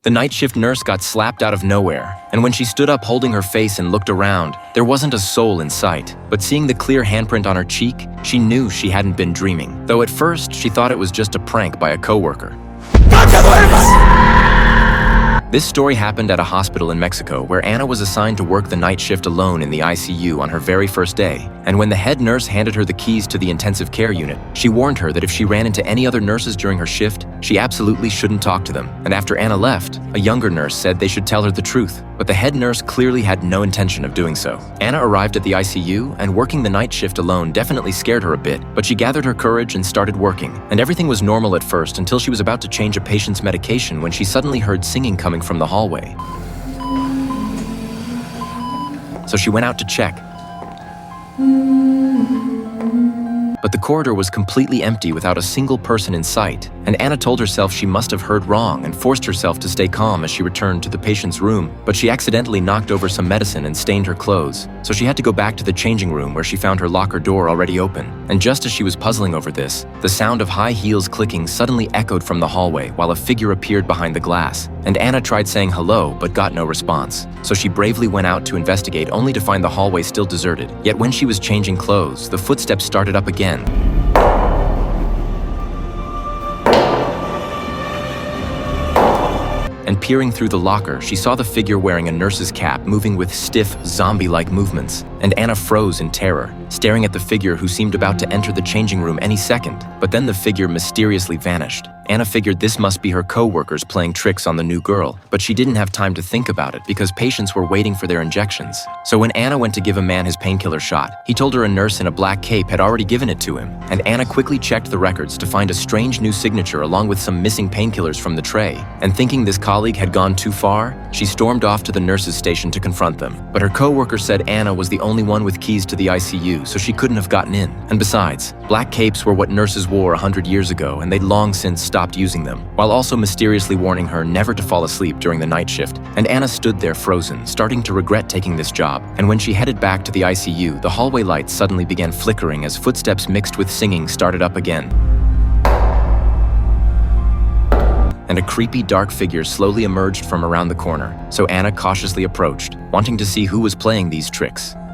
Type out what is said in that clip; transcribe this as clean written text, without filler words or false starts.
The night shift nurse got slapped out of nowhere, and when she stood up holding her face and looked around, there wasn't a soul in sight. But seeing the clear handprint on her cheek, she knew she hadn't been dreaming, though at first she thought it was just a prank by a coworker. This story happened at a hospital in Mexico where Ana was assigned to work the night shift alone in the ICU on her very first day. And when the head nurse handed her the keys to the intensive care unit, she warned her that if she ran into any other nurses during her shift, she absolutely shouldn't talk to them. And after Ana left, a younger nurse said they should tell her the truth. But the head nurse clearly had no intention of doing so. Ana arrived at the ICU, and working the night shift alone definitely scared her a bit, but she gathered her courage and started working. And everything was normal at first until she was about to change a patient's medication when she suddenly heard singing coming from the hallway. So she went out to check. But the corridor was completely empty without a single person in sight, and Ana told herself she must have heard wrong and forced herself to stay calm as she returned to the patient's room, but she accidentally knocked over some medicine and stained her clothes, so she had to go back to the changing room where she found her locker door already open. And just as she was puzzling over this, the sound of high heels clicking suddenly echoed from the hallway while a figure appeared behind the glass, and Ana tried saying hello but got no response. So she bravely went out to investigate only to find the hallway still deserted. Yet when she was changing clothes, the footsteps started up again. And peering through the locker, she saw the figure wearing a nurse's cap moving with stiff, zombie-like movements, and Ana froze in terror, staring at the figure who seemed about to enter the changing room any second. But then the figure mysteriously vanished. Ana figured this must be her co-workers playing tricks on the new girl, but she didn't have time to think about it because patients were waiting for their injections. So when Ana went to give a man his painkiller shot, he told her a nurse in a black cape had already given it to him, and Ana quickly checked the records to find a strange new signature along with some missing painkillers from the tray. And thinking this colleague had gone too far, she stormed off to the nurse's station to confront them. But her co-worker said Ana was the only one with keys to the ICU, so she couldn't have gotten in. And besides, black capes were what nurses wore 100 years ago, and they'd long since stopped using them, while also mysteriously warning her never to fall asleep during the night shift. And Ana stood there frozen, starting to regret taking this job. And when she headed back to the ICU, the hallway lights suddenly began flickering as footsteps mixed with singing started up again. And a creepy dark figure slowly emerged from around the corner, so Ana cautiously approached, wanting to see who was playing these tricks.